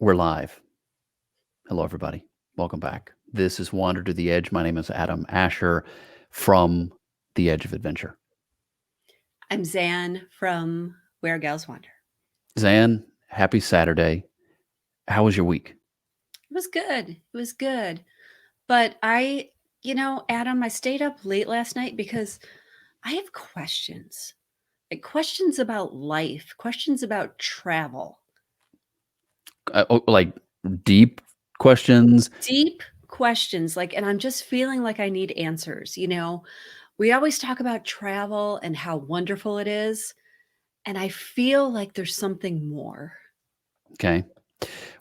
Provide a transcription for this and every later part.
We're live. Hello, everybody. Welcome back. This is Wander to the Edge. My name is Adam Asher from The Edge of Adventure. I'm Zan from Where Gals Wander. Zan, happy Saturday. How was your week? It was good. It was good. But Adam, I stayed up late last night because I have questions. Like questions about life, questions about travel. Like deep questions. Deep questions. And I'm just feeling like I need answers. We always talk about travel and how wonderful it is. And I feel like there's something more. Okay.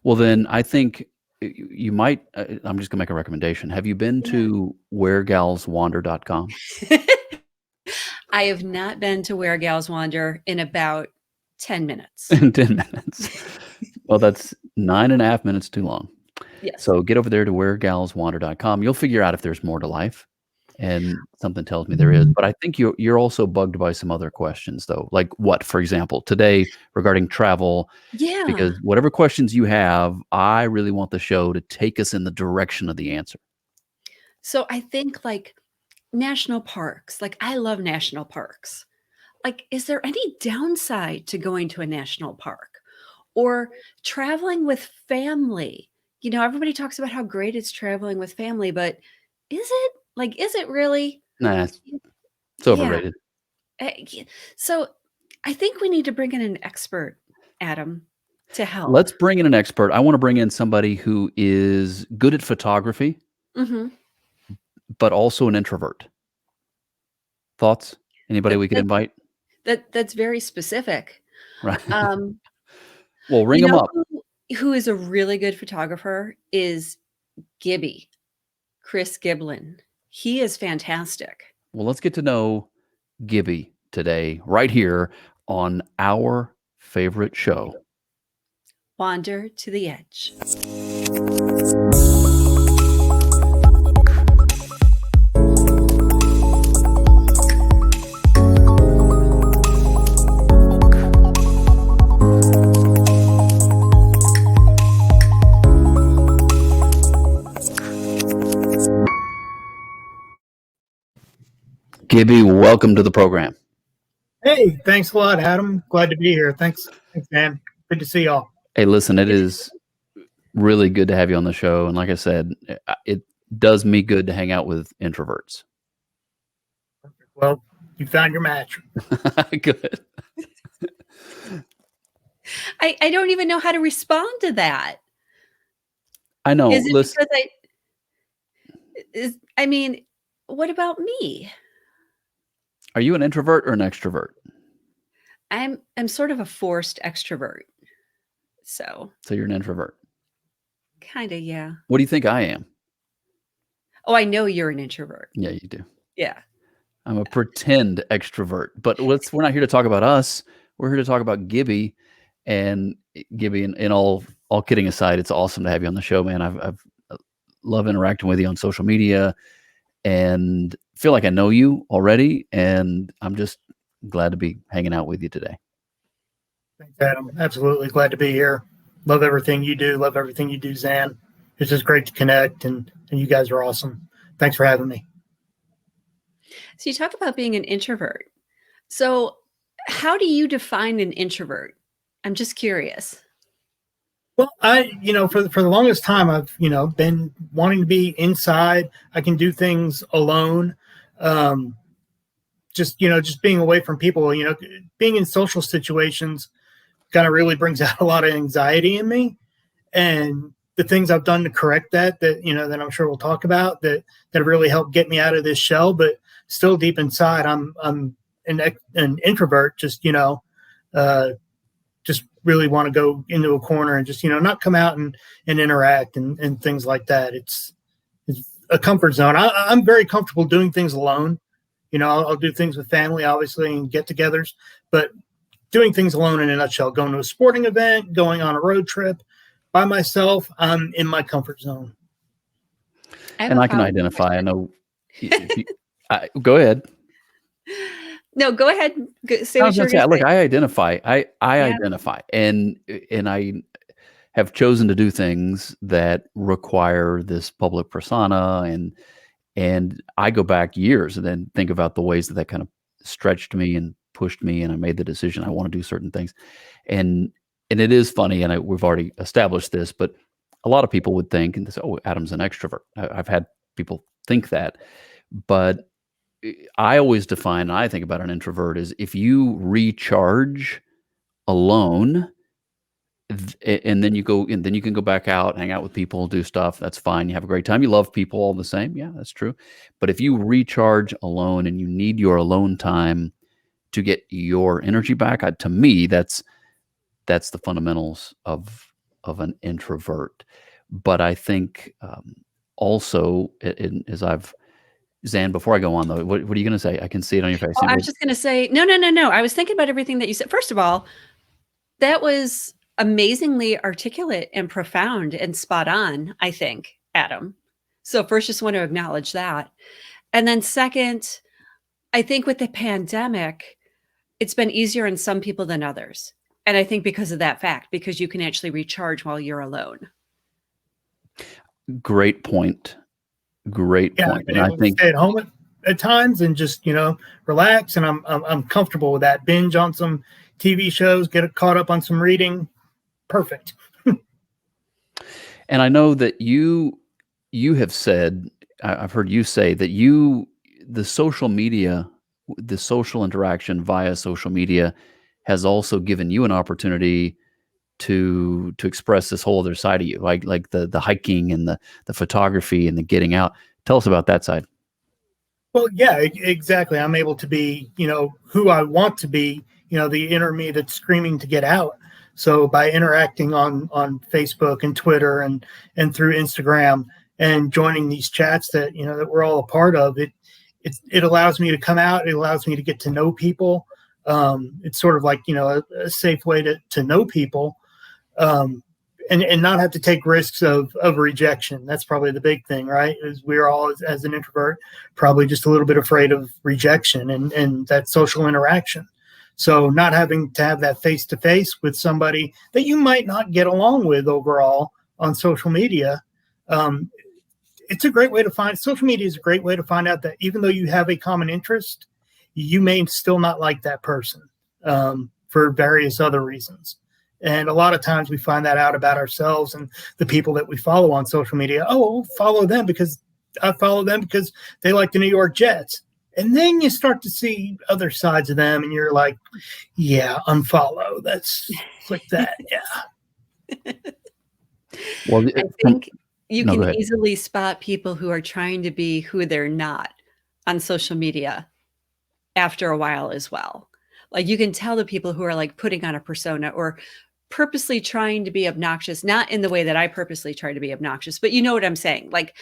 Well, then I think you might. I'm just going to make a recommendation. Have you been Yeah. to wheregalswander.com? I have not been to Where Gals Wander in about 10 minutes. In 10 minutes. Well, that's 9.5 minutes too long. Yes. So get over there to wheregalswander.com. You'll figure out if there's more to life. And something tells me there is. But I think you're also bugged by some other questions, though. Like what, for example, today regarding travel, Yeah. because whatever questions you have, I really want the show to take us in the direction of the answer. So I think like national parks, like I love national parks. Like, is there any downside to going to a national park or traveling with family? Everybody talks about how great it's traveling with family, but is it? Like, is it really? Nah, it's Yeah. overrated. So I think we need to bring in an expert, Adam, to help. Let's bring in an expert. I want to bring in somebody who is good at photography, Mm-hmm. but also an introvert. Thoughts? Anybody we could invite? That's very specific. Right. Um, Well, ring them up. who is a really good photographer is Gibby, Chris Giblin. He is fantastic. Well, let's get to know Gibby today, right here on our favorite show. Wander to the Edge. Gibby, welcome to the program. Hey, thanks a lot, Adam. Glad to be here. Thanks, man. Good to see y'all. Hey, listen, it is really good to have you on the show. And like I said, it does me good to hang out with introverts. Well, you found your match. Good. I don't even know how to respond to that. I know. Is it Listen, because I mean, what about me? are you an introvert or an extrovert? I'm sort of a forced extrovert. So you're an introvert. kind of, yeah. What do you think I am? Oh, I know you're an introvert. Yeah, you do. Yeah. I'm a pretend extrovert. But we're not here to talk about us. We're here to talk about Gibby. And Gibby, and all kidding aside, it's awesome to have you on the show, man. I've love interacting with you on social media and feel like I know you already. And I'm just glad to be hanging out with you today. Thanks, Adam. Absolutely glad to be here. Love everything you do. Love everything you do, Zan. It's just great to connect, and you guys are awesome. Thanks for having me. So you talk about being an introvert. So how do you define an introvert? I'm just curious. Well, for the longest time, I've, been wanting to be inside. I can do things alone. Just being away from people, being in social situations kind of really brings out a lot of anxiety in me. And the things I've done to correct that that I'm sure we'll talk about that really helped get me out of this shell, but still deep inside, I'm an introvert, just really want to go into a corner and just, not come out and interact and things like that. It's a comfort zone. I'm very comfortable doing things alone. I'll do things with family, obviously, and get-togethers, but doing things alone in a nutshell, going to a sporting event, going on a road trip by myself, I'm in my comfort zone. And I can identify. I know. Go ahead. No, go ahead. Say what you're going to say. Look, I identify. I identify, and have chosen to do things that require this public persona, and I go back years and then think about the ways that that kind of stretched me and pushed me, and I made the decision I want to do certain things. And and it is funny, and we've already established this, but a lot of people would think, and they say, "Oh, Adam's an extrovert." I've had people think that, but I always define, I think about an introvert as if you recharge alone, and then you go, and then you can go back out, hang out with people, do stuff. That's fine. You have a great time. You love people all the same. Yeah, that's true. But if you recharge alone and you need your alone time to get your energy back, to me, that's the fundamentals of an introvert. But I think also, as I've Zan, before I go on though, what are you going to say? I can see it on your face. Oh, I was just going to say, no, no, no, no. I was thinking about everything that you said. First of all, that was amazingly articulate and profound and spot on, I think, Adam. So first, just want to acknowledge that. And then second, I think with the pandemic, it's been easier on some people than others. And I think because of that fact, because you can actually recharge while you're alone. Great point. Great Yeah, point. I've been And I able to think stay at home at times and just relax, and I'm comfortable with that. Binge on some TV shows, get caught up on some reading. Perfect. And I know that you have said, I've heard you say that the social media, the social interaction via social media has also given you an opportunity to express this whole other side of you, like the hiking and the photography and the getting out. Tell us about that side. Well, yeah, exactly. I'm able to be, who I want to be, the inner me that's screaming to get out. So by interacting on Facebook and Twitter and through Instagram and joining these chats that, that we're all a part of, it allows me to come out. It allows me to get to know people. It's sort of like, a safe way to know people. And not have to take risks of rejection. That's probably the big thing, right? Is we're all, as an introvert, probably just a little bit afraid of rejection and that social interaction. So not having to have that face-to-face with somebody that you might not get along with overall on social media, it's a great way to social media is a great way to find out that even though you have a common interest, you may still not like that person for various other reasons. And a lot of times we find that out about ourselves and the people that we follow on social media. Oh, we'll follow them because they like the New York Jets. And then you start to see other sides of them and you're like, yeah, unfollow. That's like that. Yeah. Well, I think you can easily spot people who are trying to be who they're not on social media after a while as well. Like you can tell the people who are like putting on a persona or purposely trying to be obnoxious, not in the way that I purposely try to be obnoxious, but you know what I'm saying? Like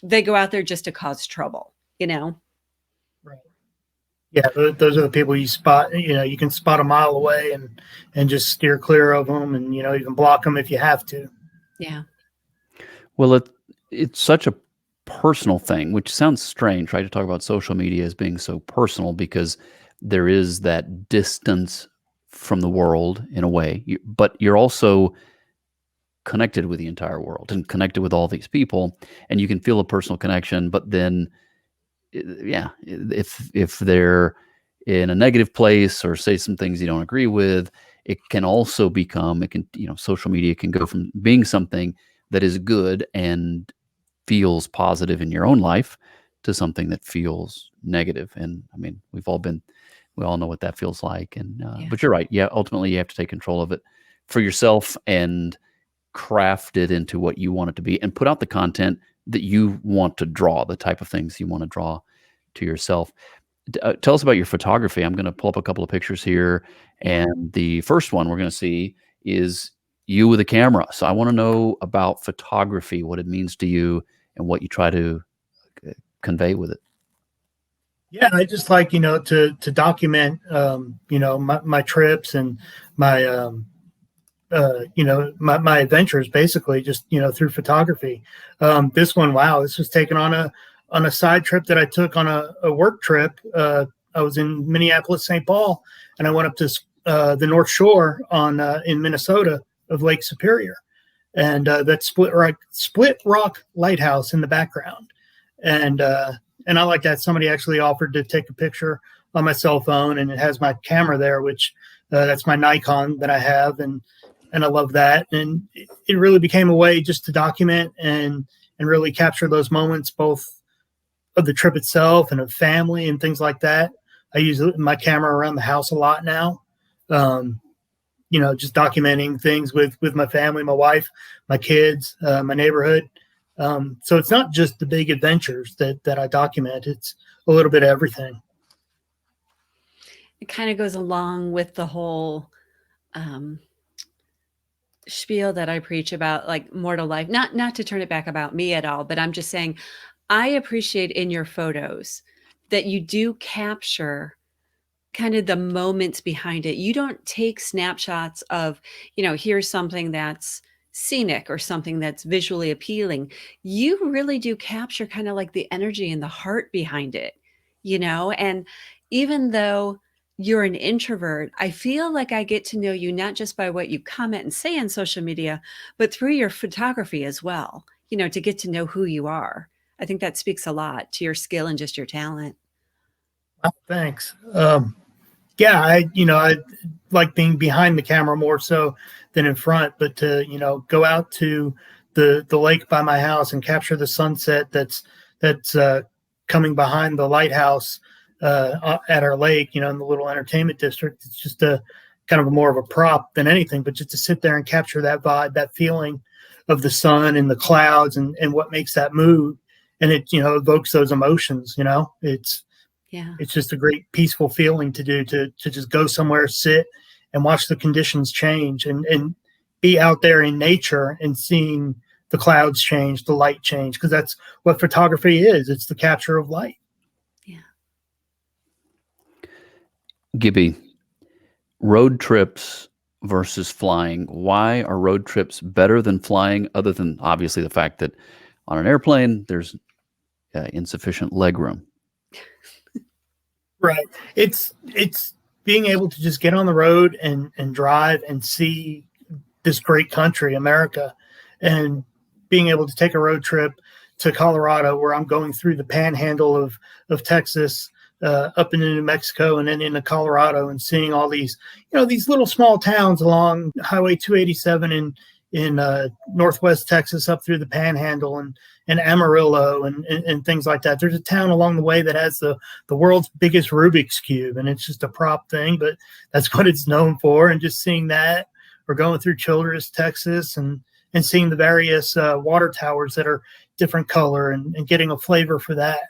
they go out there just to cause trouble, Right. Yeah. Those are the people you spot, you can spot a mile away and just steer clear of them. And, you can block them if you have to. Yeah. Well, it's such a personal thing, which sounds strange, right? To talk about social media as being so personal because there is that distance from the world in a way, but you're also connected with the entire world and connected with all these people, and you can feel a personal connection. But then, yeah, if they're in a negative place or say some things you don't agree with, it can also become, social media can go from being something that is good and feels positive in your own life to something that feels negative. And I mean, we all know what that feels like. And, but you're right. Yeah. Ultimately you have to take control of it for yourself and craft it into what you want it to be and put out the content that you want to draw, the type of things you want to draw to yourself. Tell us about your photography. I'm going to pull up a couple of pictures here. And the first one we're going to see is you with a camera. So I want to know about photography, what it means to you and what you try to convey with it. Yeah, I just like, to document, my trips and my, my adventures basically just, through photography. This one, wow, this was taken on a side trip that I took on a work trip. I was in Minneapolis, St. Paul, and I went up to the North Shore in Minnesota of Lake Superior. and that Split Rock Lighthouse in the background. And I like that. Somebody actually offered to take a picture on my cell phone, and it has my camera there, which that's my Nikon that I have, and I love that. And it really became a way just to document and really capture those moments, both of the trip itself and of family and things like that. I use my camera around the house a lot now. Just documenting things with my family, my wife, my kids, my neighborhood. So it's not just the big adventures that I document. It's a little bit of everything. It kind of goes along with the whole spiel that I preach about, like, more to life. Not to turn it back about me at all, but I'm just saying I appreciate in your photos that you do capture kind of the moments behind it. You don't take snapshots of, here's something that's scenic or something that's visually appealing. You really do capture kind of like the energy and the heart behind it, and even though you're an introvert, I feel like I get to know you not just by what you comment and say on social media, but through your photography as well, to get to know who you are. I think that speaks a lot to your skill and just your talent. Oh, thanks. Yeah, I like being behind the camera more so than in front, but to, go out to the lake by my house and capture the sunset that's coming behind the lighthouse at our lake, in the little entertainment district. It's just a kind of more of a prop than anything, but just to sit there and capture that vibe, that feeling of the sun and the clouds and what makes that mood. And it, evokes those emotions, It's just a great peaceful feeling to do, to just go somewhere, sit and watch the conditions change and be out there in nature and seeing the clouds change, the light change, because that's what photography is. It's the capture of light. Yeah. Gibby, road trips versus flying. Why are road trips better than flying, other than obviously the fact that on an airplane there's insufficient legroom? Right. It's being able to just get on the road and drive and see this great country, America, and being able to take a road trip to Colorado, where I'm going through the panhandle of Texas, up into New Mexico, and then into Colorado, and seeing all these, these little small towns along Highway 287 in Northwest Texas, up through the panhandle and Amarillo and things like that. There's a town along the way that has the world's biggest Rubik's Cube, and it's just a prop thing, but that's what it's known for. And just seeing that, or going through Childress, Texas, and seeing the various water towers that are different color and getting a flavor for that.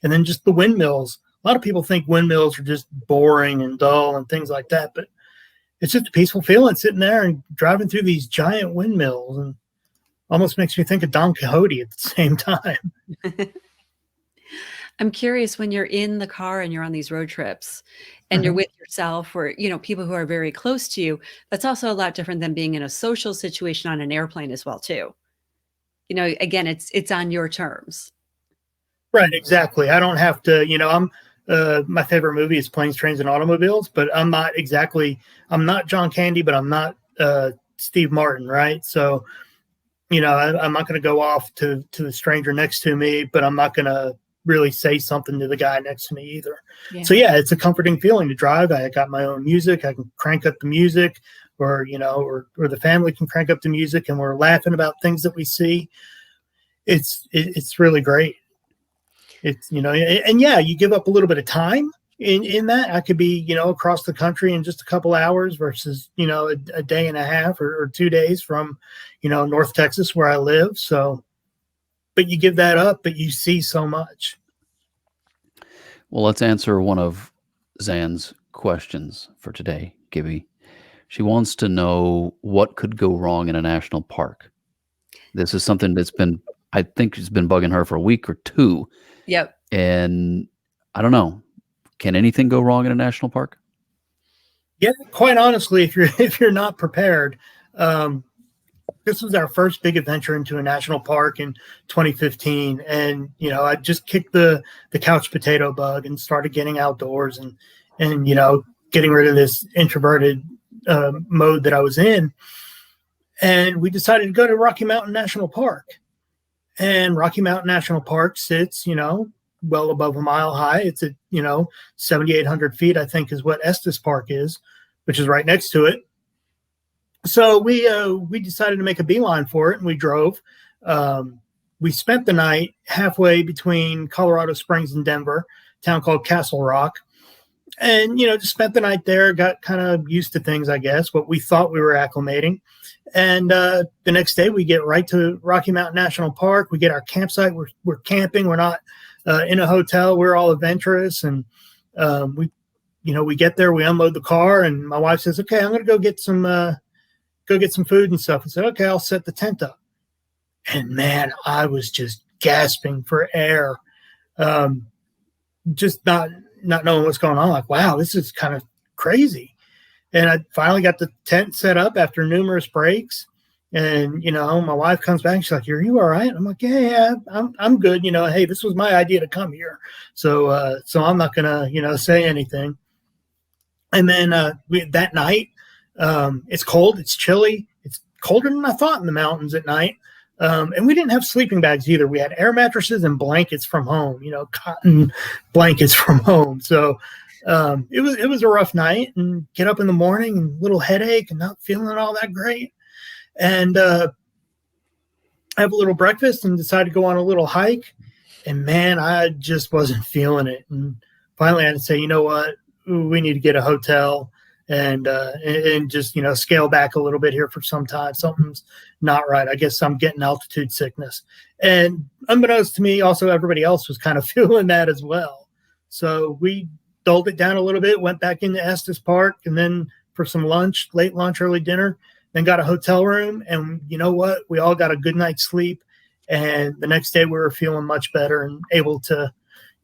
And then just the windmills. A lot of people think windmills are just boring and dull and things like that, but it's just a peaceful feeling sitting there and driving through these giant windmills, and almost makes me think of Don Quixote at the same time. I'm curious, when you're in the car and you're on these road trips and you're with yourself or, people who are very close to you, that's also a lot different than being in a social situation on an airplane as well, too. Again, it's on your terms. Right, exactly. I don't have to, I'm my favorite movie is Planes, Trains, and Automobiles, but I'm not John Candy, but I'm not Steve Martin, right? So, I'm not going to go off to the stranger next to me, but I'm not going to really say something to the guy next to me either. Yeah. So yeah, it's a comforting feeling to drive. I got my own music. I can crank up the music, or the family can crank up the music, and we're laughing about things that we see. It's really great. It's, and yeah, you give up a little bit of time in that. I could be, across the country in just a couple hours versus, a day and a half or 2 days from, North Texas, where I live. So, but you give that up, but you see so much. Well, let's answer one of Zan's questions for today, Gibby. She wants to know what could go wrong in a national park. This is something I think it's been bugging her for a week or two. Yep. And I don't know, can anything go wrong in a national park? Yeah, quite honestly, if you're not prepared, this was our first big adventure into a national park in 2015. And, I just kicked the couch potato bug and started getting outdoors and getting rid of this introverted mode that I was in. and we decided to go to Rocky Mountain National Park. And Rocky Mountain National Park sits, well above a mile high. It's at, 7,800 feet, I think, is what Estes Park is, which is right next to it. So we decided to make a beeline for it, and we drove. We spent the night halfway between Colorado Springs and Denver, a town called Castle Rock. And, just spent the night there, got kind of used to things, I guess, what we thought we were acclimating. And the next day we get right to Rocky Mountain National Park. We get our campsite. We're camping. We're not in a hotel. We're all adventurous. And we get there, we unload the car, and my wife says, okay, I'm going to go get some food and stuff. I said, okay, I'll set the tent up. And man, I was just gasping for air. Just not knowing what's going on. Like, wow, this is kind of crazy. And I finally got the tent set up after numerous breaks. And, my wife comes back and she's like, are you all right? I'm like, yeah, I'm good. Hey, this was my idea to come here. So I'm not going to, say anything. And then that night, it's cold, it's chilly, it's colder than I thought in the mountains at night. And we didn't have sleeping bags either. We had air mattresses and blankets from home, cotton blankets from home. So it was a rough night, and get up in the morning and a little headache and not feeling all that great. And have a little breakfast and decide to go on a little hike. And man, I just wasn't feeling it. And finally I had to say, you know what, we need to get a hotel and just, scale back a little bit here for some time. Something's not right. I guess I'm getting altitude sickness. And unbeknownst to me, also everybody else was kind of feeling that as well. So we dulled it down a little bit, went back into Estes Park, and then for some lunch, late lunch, early dinner, then got a hotel room. And you know what? We all got a good night's sleep. And the next day we were feeling much better and able to,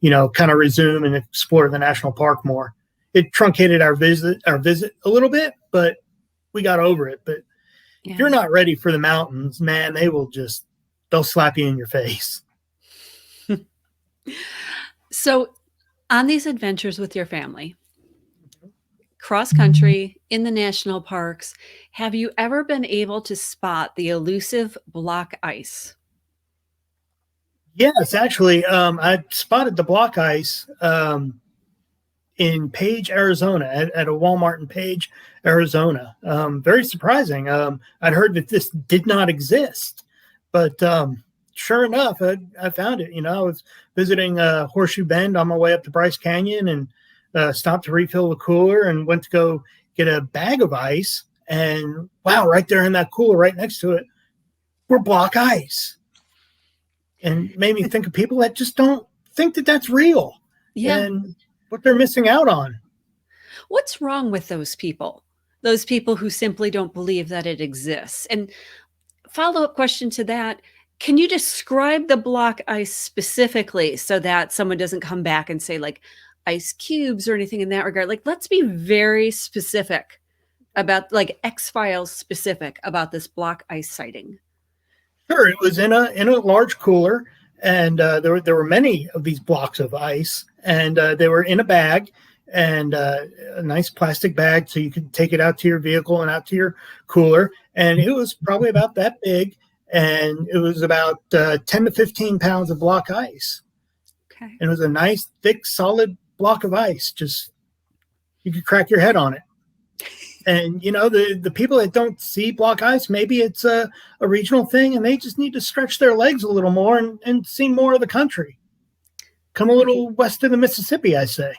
kind of resume and explore the national park more. It truncated our visit a little bit, but we got over it. But if you're not ready for the mountains, man, they'll slap you in your face. So on these adventures with your family, cross country, in the national parks, have you ever been able to spot the elusive block ice? Yes, actually, I spotted the block ice in Page, Arizona, at a Walmart in Page, Arizona. Very surprising. I'd heard that this did not exist, but sure enough, I found it. I was visiting Horseshoe Bend on my way up to Bryce Canyon, and stopped to refill the cooler and went to go get a bag of ice. And wow, right there in that cooler, right next to it, were block ice. And made me think of people that just don't think that that's real. Yeah. And what they're missing out on. What's wrong with those people? Those people who simply don't believe that it exists. And follow-up question to that, can you describe the block ice specifically so that someone doesn't come back and say like ice cubes or anything in that regard? Like, let's be very specific about, like, X-Files specific about this block ice sighting. Sure, it was in a large cooler, and there were many of these blocks of ice, and they were in a bag, and a nice plastic bag, so you could take it out to your vehicle and out to your cooler. And it was probably about that big, and it was about 10 to 15 pounds of block ice. Okay, and it was a nice, thick, solid block of ice. Just you could crack your head on it. And, the people that don't see block ice, maybe it's a regional thing, and they just need to stretch their legs a little more and see more of the country. Come a little west of the Mississippi, I say.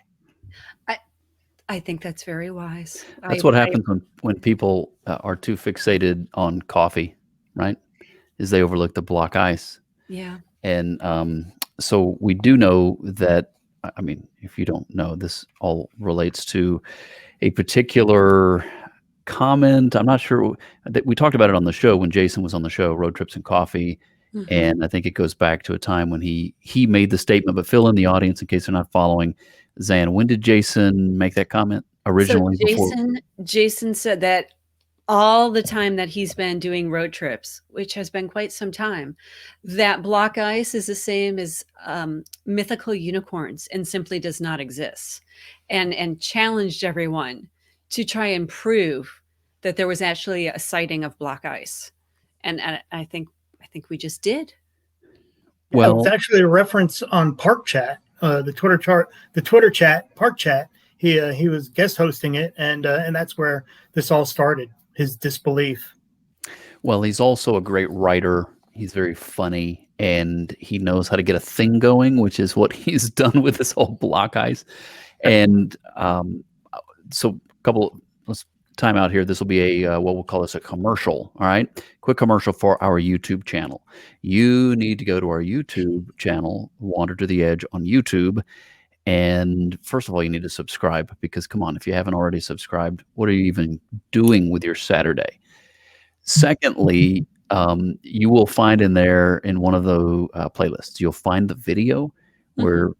I think that's very wise. That's what happens when people are too fixated on coffee, right? Is they overlook the block ice. Yeah. And so we do know that, I mean, if you don't know, this all relates to a particular comment. I'm not sure that we talked about it on the show when Jason was on the show, Road Trips and Coffee. Mm-hmm. And I think it goes back to a time when he made the statement, but fill in the audience in case they're not following. Zan, when did Jason make that comment originally? So Jason said that all the time that he's been doing road trips, which has been quite some time, that block ice is the same as mythical unicorns and simply does not exist, and challenged everyone to try and prove that there was actually a sighting of black ice, and I think we just did. Yeah, it was Well, actually a reference on Park Chat, the Twitter chat, Park Chat. He was guest hosting it, and that's where this all started. His disbelief. well, he's also a great writer. He's very funny, and he knows how to get a thing going, which is what he's done with this whole block ice. And so, let's time out here. This will be a what we'll call this a commercial. All right, quick commercial for our YouTube channel. You need to go to our YouTube channel, Wander to the Edge on YouTube. And first of all, you need to subscribe because, come on, if you haven't already subscribed, what are you even doing with your Saturday? Secondly, you will find in there in one of the playlists, you'll find the video where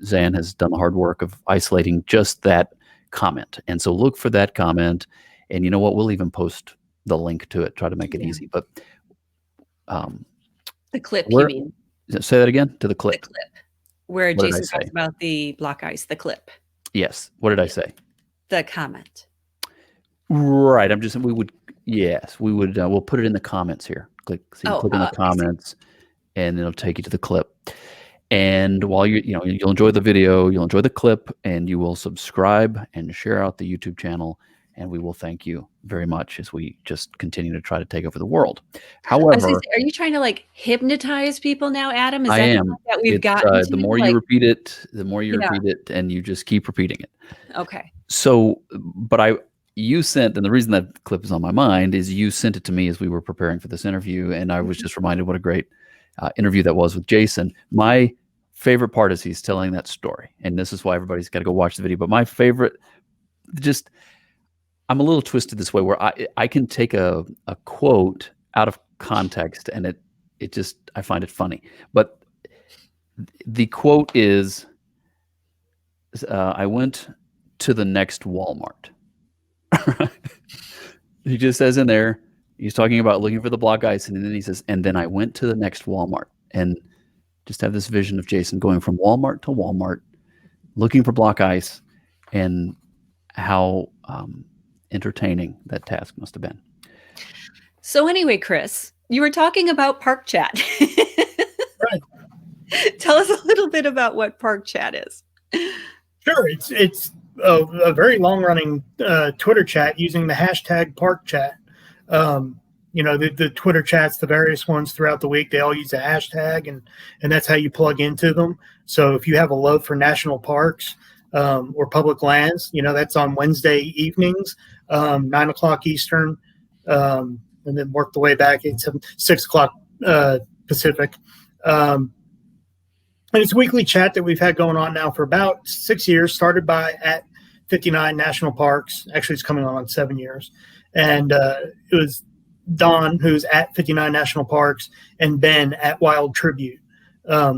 Zan has done the hard work of isolating just that comment. And so look for that comment. And you know what? We'll even post the link to it, try to make it easy. But the clip, you mean? Say that again, to the clip. The clip where What did I Jason say? talks about the block ice, the clip. Yes. What did I say? The comment. Right. We would, we'll put it in the comments here. Click on the comments and it'll take you to the clip. And while you'll enjoy the video, you'll enjoy the clip, and you will subscribe and share out the YouTube channel. And we will thank you very much as we just continue to try to take over the world. However, are you trying to like hypnitize people now, Adam? Is I that am. that we've gotten to? The more you repeat it, repeat it, and you just keep repeating it. Okay. So, but you sent, and the reason that clip is on my mind is you sent it to me as we were preparing for this interview, and I was just reminded what a great interview that was with Jason. My favorite part is he's telling that story, and this is why everybody's got to go watch the video. But my favorite, I'm a little twisted this way, where I can take a quote out of context, and I find it funny. But the quote is, "I went to the next Walmart." He just says in there, he's talking about looking for the block ice, and then he says, "And then I went to the next Walmart," and just have this vision of Jason going from Walmart to Walmart, looking for block ice, and how entertaining that task must have been. So anyway, Chris, you were talking about Park Chat. Right. Tell us a little bit about what Park Chat is. Sure, it's a very long-running Twitter chat using the hashtag Park Chat. The Twitter chats, the various ones throughout the week, they all use a hashtag, and that's how you plug into them. So if you have a love for national parks or public lands, that's on Wednesday evenings, 9:00 Eastern, and then work the way back at 6:00 Pacific. And it's a weekly chat that we've had going on now for about 6 years, started by at 59 national parks. Actually, it's coming on 7 years. And it was Don, who's at 59 national parks, and Ben at Wild Tribute.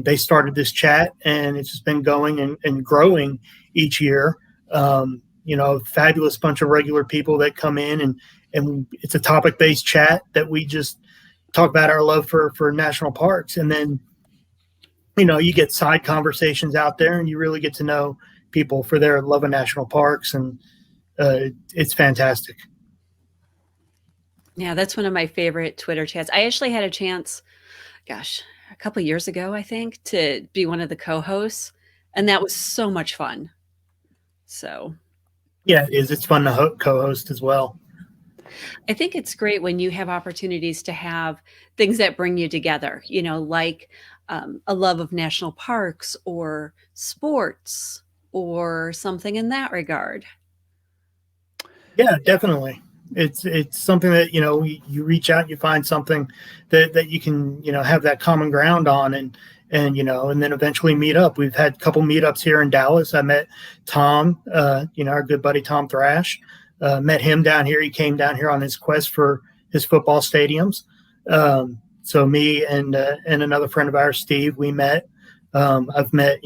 They started this chat, and it's just been going and growing each year. Fabulous bunch of regular people that come in, and it's a topic-based chat that we just talk about our love for national parks. And then, you get side conversations out there, and you really get to know people for their love of national parks, and it's fantastic. Yeah, that's one of my favorite Twitter chats. I actually had a chance, a couple of years ago, I think, to be one of the co-hosts, and that was so much fun. So, yeah, it is. It's fun to co-host as well. I think it's great when you have opportunities to have things that bring you together, like a love of national parks or sports or something in that regard. Yeah, definitely. It's something that, you reach out, you find something that you can, have that common ground on and then eventually meet up. We've had a couple meetups here in Dallas. I met Tom, our good buddy, Tom Thrash, met him down here. He came down here on his quest for his football stadiums. So me and another friend of ours, Steve, we met. I've met,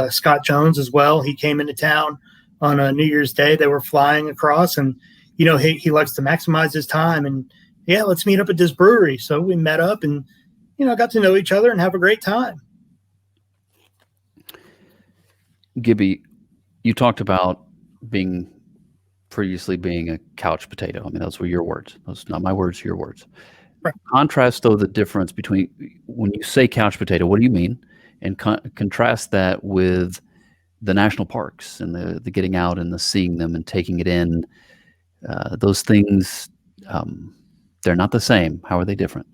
Scott Jones as well. He came into town on a New Year's Day. They were flying across, and he likes to maximize his time. And yeah, let's meet up at this brewery. So we met up and got to know each other and have a great time. Gibby, you talked about being previously being a couch potato. I mean, those were your words. Those not my words, your words. Right. Contrast, though, the difference between when you say couch potato, what do you mean? And contrast that with the national parks and the getting out and the seeing them and taking it in. Those things, they're not the same. How are they different?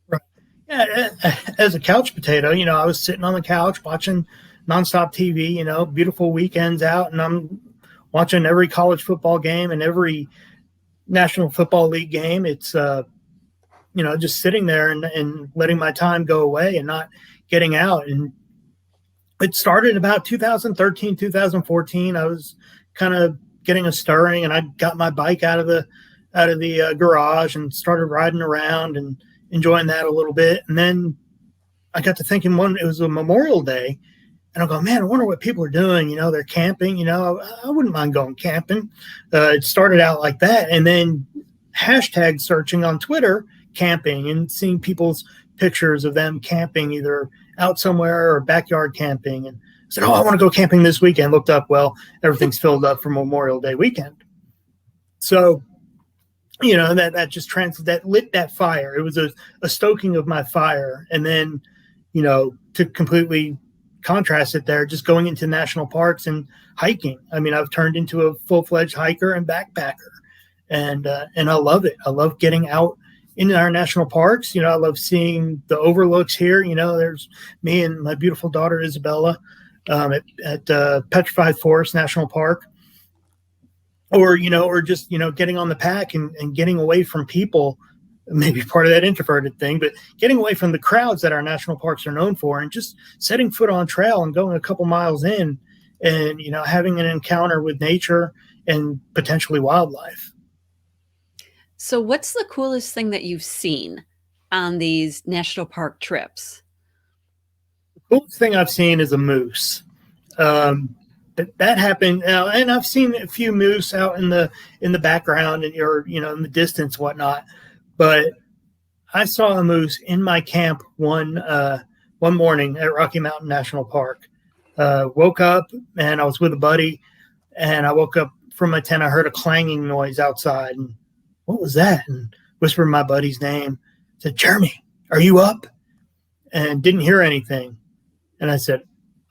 Right. Yeah, as a couch potato, I was sitting on the couch watching nonstop TV, beautiful weekends out, and I'm watching every college football game and every National Football League game. It's, just sitting there and letting my time go away and not getting out. And it started about 2013, 2014. I was kind of getting a stirring, and I got my bike out of the garage and started riding around and enjoying that a little bit. And then I got to thinking, it was a Memorial Day, and I go, man, I wonder what people are doing. They're camping. I wouldn't mind going camping. It started out like that, and then hashtag searching on Twitter, camping, and seeing people's pictures of them camping, either out somewhere or backyard camping. And I said, oh, I want to go camping this weekend. Looked up, well, everything's filled up for Memorial Day weekend. So, that just that lit that fire. It was a stoking of my fire. And then, to completely contrast it there, just going into national parks and hiking. I mean, I've turned into a full-fledged hiker and backpacker, and I love it. I love getting out in our national parks. I love seeing the overlooks here. There's me and my beautiful daughter, Isabella, at Petrified Forest National Park, or just, getting on the pack and getting away from people, maybe part of that introverted thing, but getting away from the crowds that our national parks are known for, and just setting foot on trail and going a couple miles in and, having an encounter with nature and potentially wildlife. So what's the coolest thing that you've seen on these national park trips? The coolest thing I've seen is a moose. That happened, and I've seen a few moose out in the background and in the distance, whatnot. But I saw a moose in my camp one morning at Rocky Mountain National Park. Woke up, and I was with a buddy, and I woke up from my tent. I heard a clanging noise outside, and what was that? And whispered my buddy's name. Said, Jeremy, are you up? And didn't hear anything. And I said,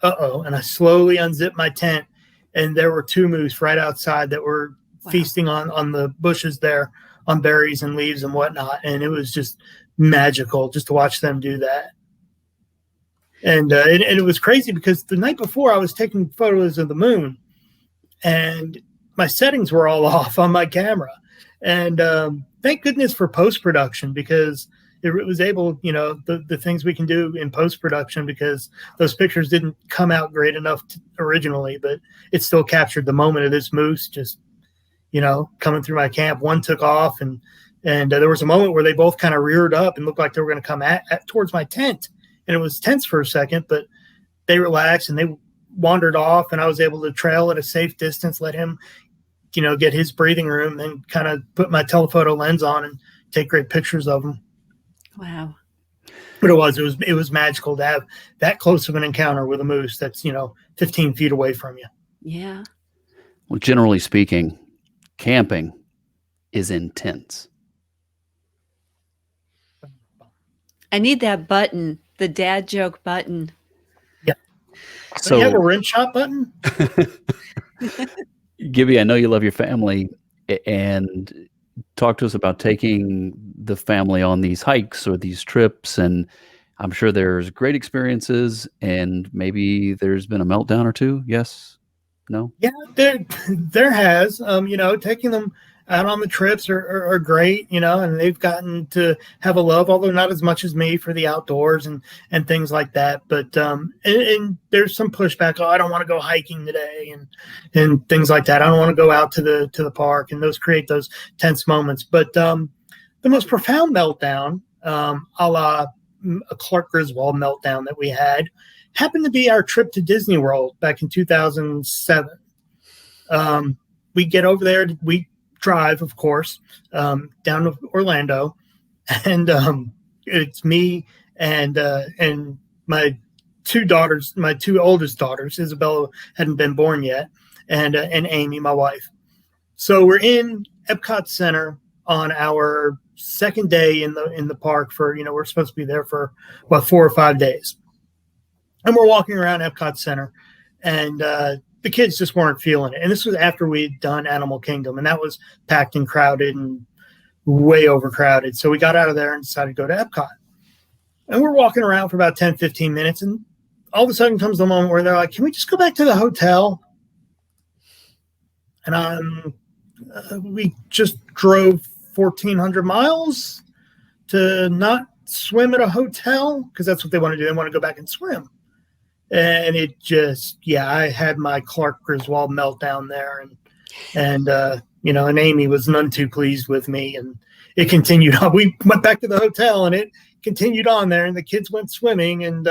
uh-oh. And I slowly unzipped my tent, and there were two moose right outside that were feasting on the bushes there, on berries and leaves and whatnot. And it was just magical just to watch them do that. And it was crazy because the night before I was taking photos of the moon, and my settings were all off on my camera. And thank goodness for post-production, because it was able, the things we can do in post-production, because those pictures didn't come out great enough originally, but it still captured the moment of this moose just, coming through my camp. One took off, and there was a moment where they both kind of reared up and looked like they were going to come towards my tent. And it was tense for a second, but they relaxed and they wandered off, and I was able to trail at a safe distance, let him get his breathing room, and kind of put my telephoto lens on and take great pictures of them. Wow. But it was magical to have that close of an encounter with a moose that's, 15 feet away from you. Yeah. Well, generally speaking, camping is intense. I need that button, the dad joke button. Yeah. So you have a rim shot button? Gibby, I know you love your family, and talk to us about taking the family on these hikes or these trips. And I'm sure there's great experiences, and maybe there's been a meltdown or two. Yes? No? Yeah, there has. Taking them out on the trips are great, and they've gotten to have a love, although not as much as me, for the outdoors and things like that. But and there's some pushback. Oh, I don't want to go hiking today, and things like that. I don't want to go out to the park, and those create those tense moments. But the most profound meltdown, a la a Clark Griswold meltdown that we had, happened to be our trip to Disney World back in 2007. We get over there. We drive, of course, down to Orlando, and it's me and my two daughters, my two oldest daughters. Isabella hadn't been born yet, and Amy, my wife. So we're in Epcot Center on our second day in the park for, we're supposed to be there for about 4 or 5 days. And we're walking around Epcot Center, and the kids just weren't feeling it. And this was after we'd done Animal Kingdom, and that was packed and crowded and way overcrowded. So we got out of there and decided to go to Epcot. And we're walking around for about 10, 15 minutes, and all of a sudden comes the moment where they're like, can we just go back to the hotel? And we just drove 1,400 miles to not swim at a hotel, because that's what they want to do. They want to go back and swim. And it just, I had my Clark Griswold meltdown there. And Amy was none too pleased with me. And it continued on. We went back to the hotel, and it continued on there, and the kids went swimming. And,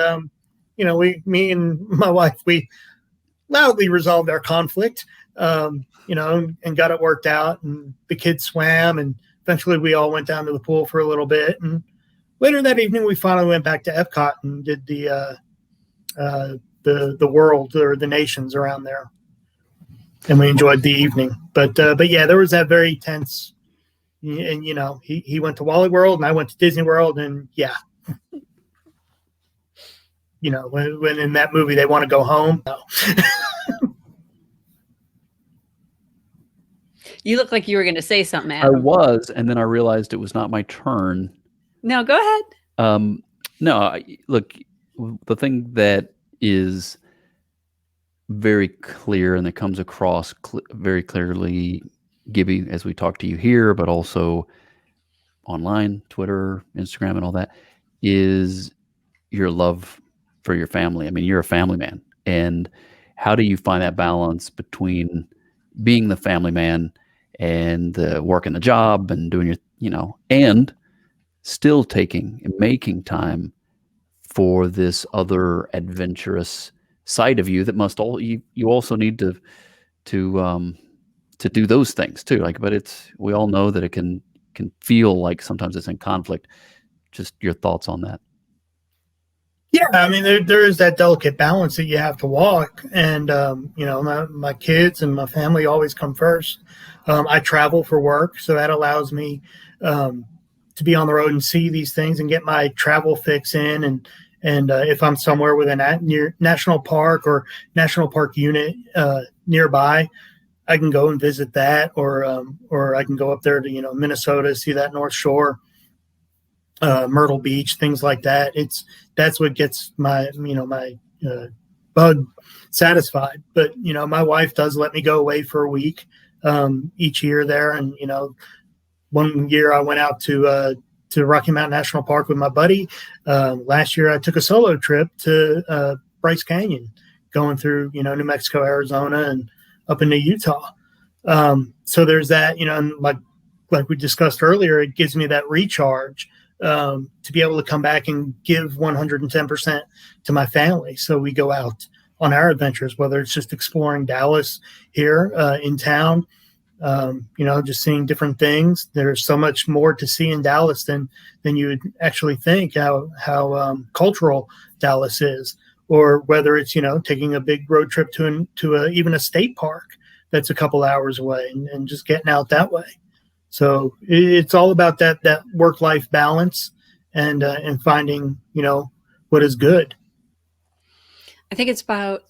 me and my wife, we loudly resolved our conflict, and got it worked out. And the kids swam, and eventually we all went down to the pool for a little bit. And later that evening, we finally went back to Epcot and did the world, or the nations around there, and we enjoyed the evening. But yeah, there was that very tense. And he went to Wally World, and I went to Disney World, and when in that movie they want to go home. No. You look like you were going to say something, I Adam. was, and then I realized it was not my turn. No, go ahead. Look, the thing that is very clear and that comes across very clearly, Gibby, as we talk to you here, but also online, Twitter, Instagram, and all that, is your love for your family. I mean, you're a family man. And how do you find that balance between being the family man and working the job and doing your, and still taking and making time for this other adventurous side of you that you also need to do those things too. But we all know that it can feel like sometimes it's in conflict. Just your thoughts on that. Yeah, I mean, there is that delicate balance that you have to walk, and my kids and my family always come first. I travel for work, so that allows me to be on the road and see these things and get my travel fix in. And if I'm somewhere with a national park or national park unit nearby, I can go and visit that, or I can go up there to Minnesota, see that North Shore, Myrtle Beach, things like that. That's what gets my bug satisfied. But my wife does let me go away for a week each year there. And one year I went out to Rocky Mountain National Park with my buddy. Last year I took a solo trip to Bryce Canyon, going through New Mexico, Arizona, and up into Utah. So there's that, and like we discussed earlier, it gives me that recharge to be able to come back and give 110% to my family. So we go out on our adventures, whether it's just exploring Dallas here in town, just seeing different things. There's so much more to see in Dallas than you would actually think, how cultural Dallas is, or whether it's, taking a big road trip to even a state park that's a couple hours away and just getting out that way. So it's all about that work-life balance and finding, what is good. I think it's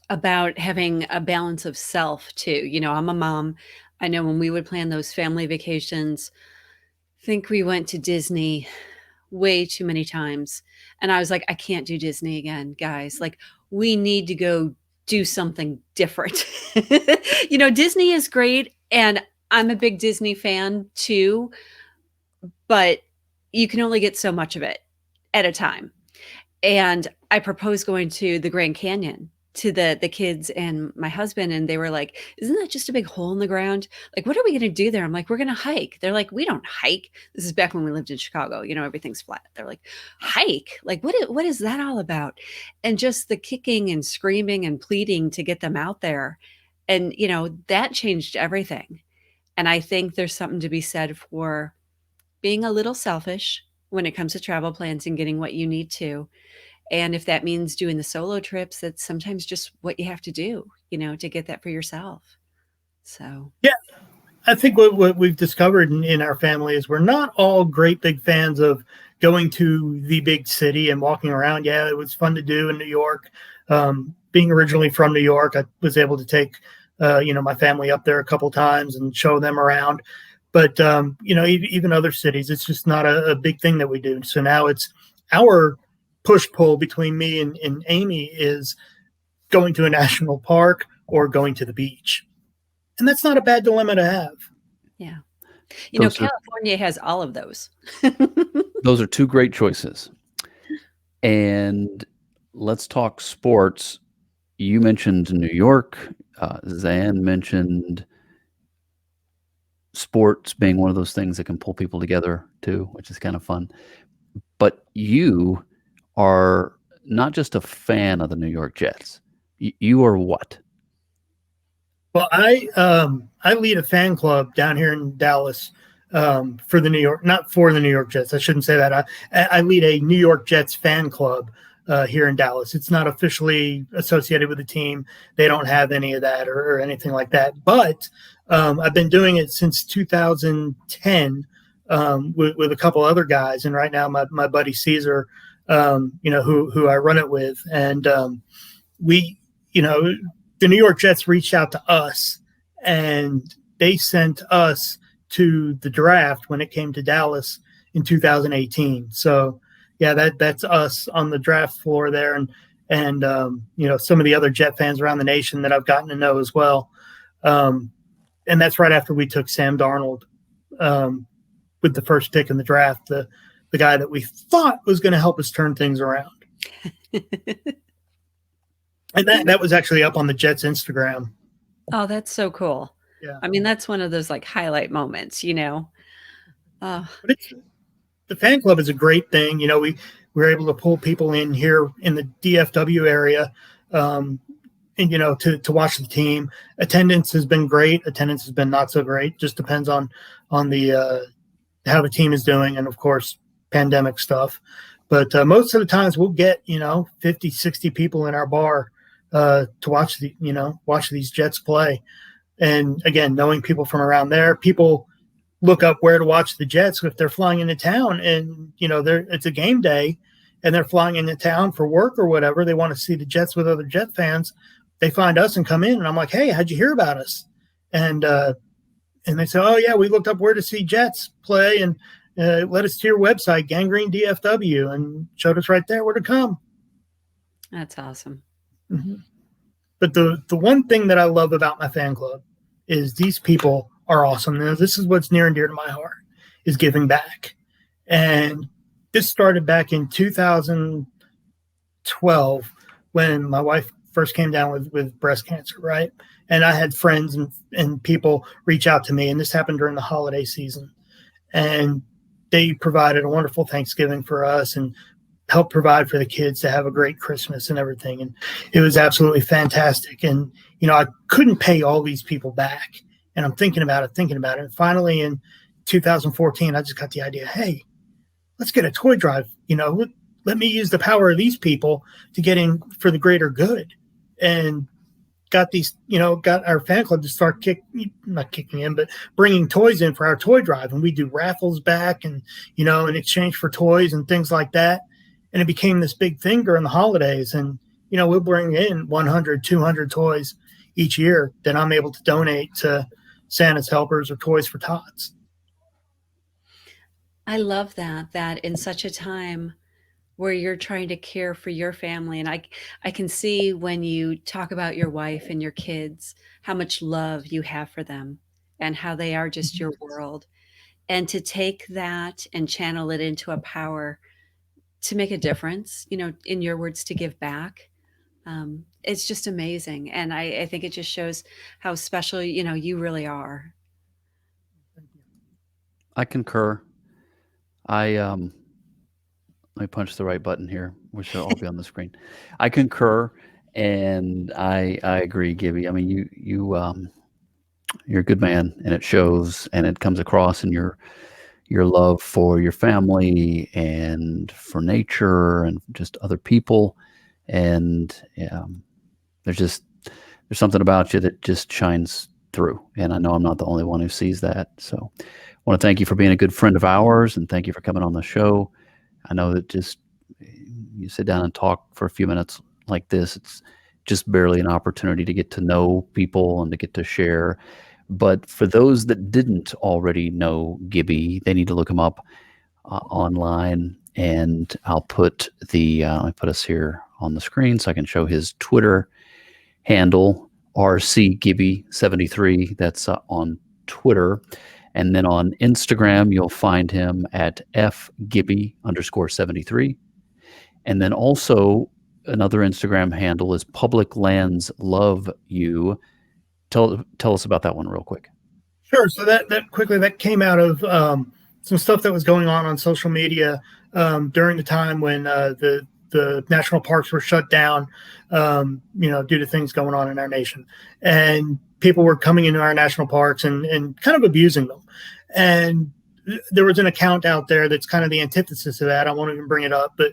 about having a balance of self too. I'm a mom. I know when we would plan those family vacations, I think we went to Disney way too many times. And I was like, I can't do Disney again, guys. Like, we need to go do something different. Disney is great, and I'm a big Disney fan too, but you can only get so much of it at a time. And I proposed going to the Grand Canyon to the kids and my husband, and they were like, isn't that just a big hole in the ground? Like, what are we going to do there? I'm like, we're going to hike. They're like, we don't hike. This is back when we lived in Chicago. Everything's flat. They're like, hike? Like, what is that all about? And just the kicking and screaming and pleading to get them out there. And, that changed everything. And I think there's something to be said for being a little selfish when it comes to travel plans and getting what you need to. And if that means doing the solo trips, that's sometimes just what you have to do, to get that for yourself. So, yeah. I think what we've discovered in our family is we're not all great big fans of going to the big city and walking around. Yeah, it was fun to do in New York. Being originally from New York, I was able to take my family up there a couple times and show them around. But even other cities, it's just not a big thing that we do. So now it's our push pull between me and Amy is going to a national park or going to the beach. And that's not a bad dilemma to have. Yeah. Those are California has all of those. those are two great choices. And let's talk sports. You mentioned New York. Zan mentioned sports being one of those things that can pull people together too, which is kind of fun. But you are not just a fan of the New York Jets. You are what? Well, I lead a fan club down here in Dallas for the New York, not for the New York Jets. I shouldn't say that. I lead a New York Jets fan club here in Dallas. It's not officially associated with the team. They don't have any of that or anything like that. But I've been doing it since 2010 with a couple other guys, and right now my buddy Caesar, who I run it with, and we, the New York Jets reached out to us, and they sent us to the draft when it came to Dallas in 2018. So, yeah, that's us on the draft floor there, and some of the other Jet fans around the nation that I've gotten to know as well. And that's right after we took Sam Darnold with the first pick in the draft, the guy that we thought was going to help us turn things around. And that was actually up on the Jets Instagram. Oh, that's so cool. Yeah. I mean, that's one of those like highlight moments, But the fan club is a great thing. We were able to pull people in here in the DFW area, and to watch the team. Attendance has been great. Attendance has been not so great. Just depends on the how the team is doing, and of course, pandemic stuff. But most of the times we'll get 50, 60 people in our bar to watch these Jets play. And again, knowing people from around there, people look up where to watch the Jets if they're flying into town, and it's a game day and they're flying into town for work or whatever. They want to see the Jets with other Jet fans. They find us and come in, and I'm like, "Hey, how'd you hear about us?" And they say, "Oh yeah, we looked up where to see Jets play and led us to your website, Gangrene DFW, and showed us right there where to come." That's awesome. Mm-hmm. But the one thing that I love about my fan club is these people are awesome. Now, this is what's near and dear to my heart, is giving back. And this started back in 2012 when my wife first came down with breast cancer, right? And I had friends and people reach out to me, and this happened during the holiday season. And they provided a wonderful Thanksgiving for us and helped provide for the kids to have a great Christmas and everything. And it was absolutely fantastic. And, I couldn't pay all these people back. And I'm thinking about it. And finally in 2014, I just got the idea, hey, let's get a toy drive. Let me use the power of these people to get in for the greater good. And got our fan club to start not kicking in, but bringing toys in for our toy drive. And we do raffles back and, in exchange for toys and things like that. And it became this big thing during the holidays. And, we'll bring in 100, 200 toys each year that I'm able to donate to Santa's Helpers or Toys for Tots. I love that in such a time where you're trying to care for your family. And I can see when you talk about your wife and your kids, how much love you have for them and how they are just your world. And to take that and channel it into a power to make a difference, in your words, to give back. It's just amazing. And I think it just shows how special, you really are. I concur. Let me punch the right button here, which will all be on the screen. I concur, and I agree, Gibby. I mean, you're a good man, and it shows, and it comes across in your love for your family and for nature and just other people. And there's something about you that just shines through. And I know I'm not the only one who sees that. So I want to thank you for being a good friend of ours, and thank you for coming on the show. I know that just you sit down and talk for a few minutes like this, it's just barely an opportunity to get to know people and to get to share. But for those that didn't already know Gibby, they need to look him up online. And I'll put I put us here on the screen so I can show his Twitter handle, RCGibby73. That's on Twitter. And then on Instagram, you'll find him at FGibby_73. And then also another Instagram handle is Public Lands Love You. Tell us about that one real quick. Sure. So that came out of some stuff that was going on social media during the time when the national parks were shut down, due to things going on in our nation, and people were coming into our national parks and kind of abusing them. And there was an account out there that's kind of the antithesis of that. I won't even bring it up, but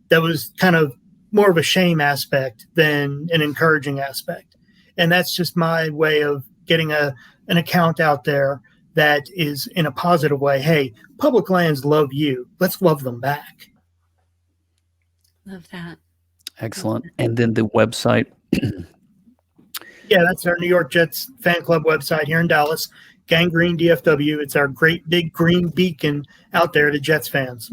that was kind of more of a shame aspect than an encouraging aspect. And that's just my way of getting an account out there that is in a positive way. Hey, public lands love you. Let's love them back. Love that. Excellent. And then the website. Yeah, that's our New York Jets fan club website here in Dallas, Gangrene DFW. It's our great big green beacon out there to Jets fans.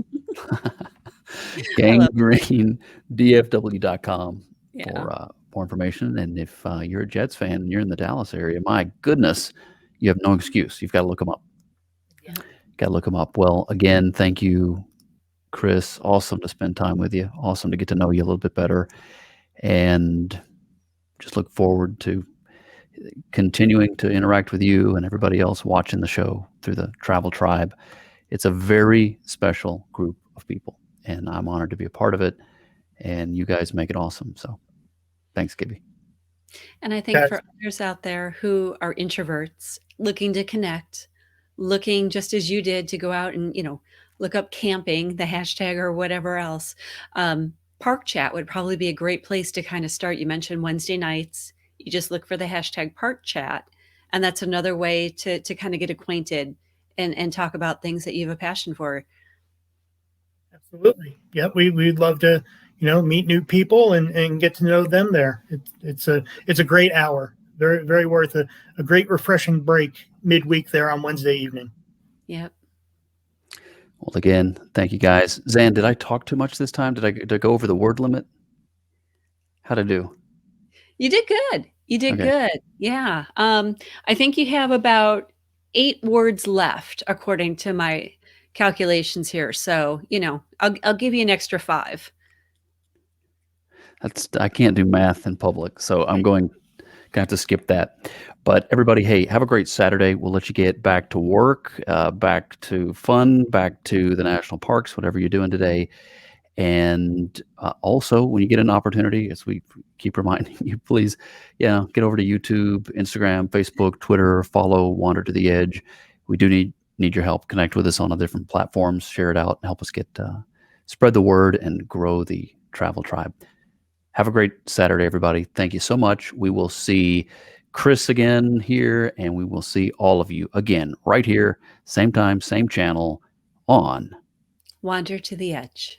GangreneDFW.com Yeah. for more information. And if you're a Jets fan and you're in the Dallas area, my goodness, you have no excuse. You've got to look them up. Yeah. Got to look them up. Well, again, thank you, Chris. Awesome to spend time with you. Awesome to get to know you a little bit better. And just look forward to continuing to interact with you and everybody else watching the show through the Travel Tribe. It's a very special group of people, and I'm honored to be a part of it. And you guys make it awesome. So thanks, Gibby. And I think for others out there who are introverts looking to connect, looking just as you did to go out and, look up camping, the hashtag or whatever else, Park Chat would probably be a great place to kind of start. You mentioned Wednesday nights. You just look for the hashtag Park Chat. And that's another way to kind of get acquainted and talk about things that you have a passion for. Absolutely. Yep. We'd love to, meet new people and get to know them there. It's a great hour. Very, very worth a great refreshing break midweek there on Wednesday evening. Yep. Well, again, thank you guys. Zan, did I talk too much this time? Did I go over the word limit? How'd I do? You did good. You did good. Yeah. I think you have about 8 words left according to my calculations here. So, I'll give you an extra 5. I can't do math in public, so I'm going to have to skip that. But everybody, hey, have a great Saturday. We'll let you get back to work, back to fun, back to the national parks, whatever you're doing today. And also, when you get an opportunity, as we keep reminding you, please, get over to YouTube, Instagram, Facebook, Twitter, follow Wander to the Edge. We do need your help. Connect with us on the different platforms, share it out, and help us get spread the word and grow the Travel Tribe. Have a great Saturday, everybody. Thank you so much. We will see Chris again here, and we will see all of you again right here, same time, same channel on Wander to the Edge.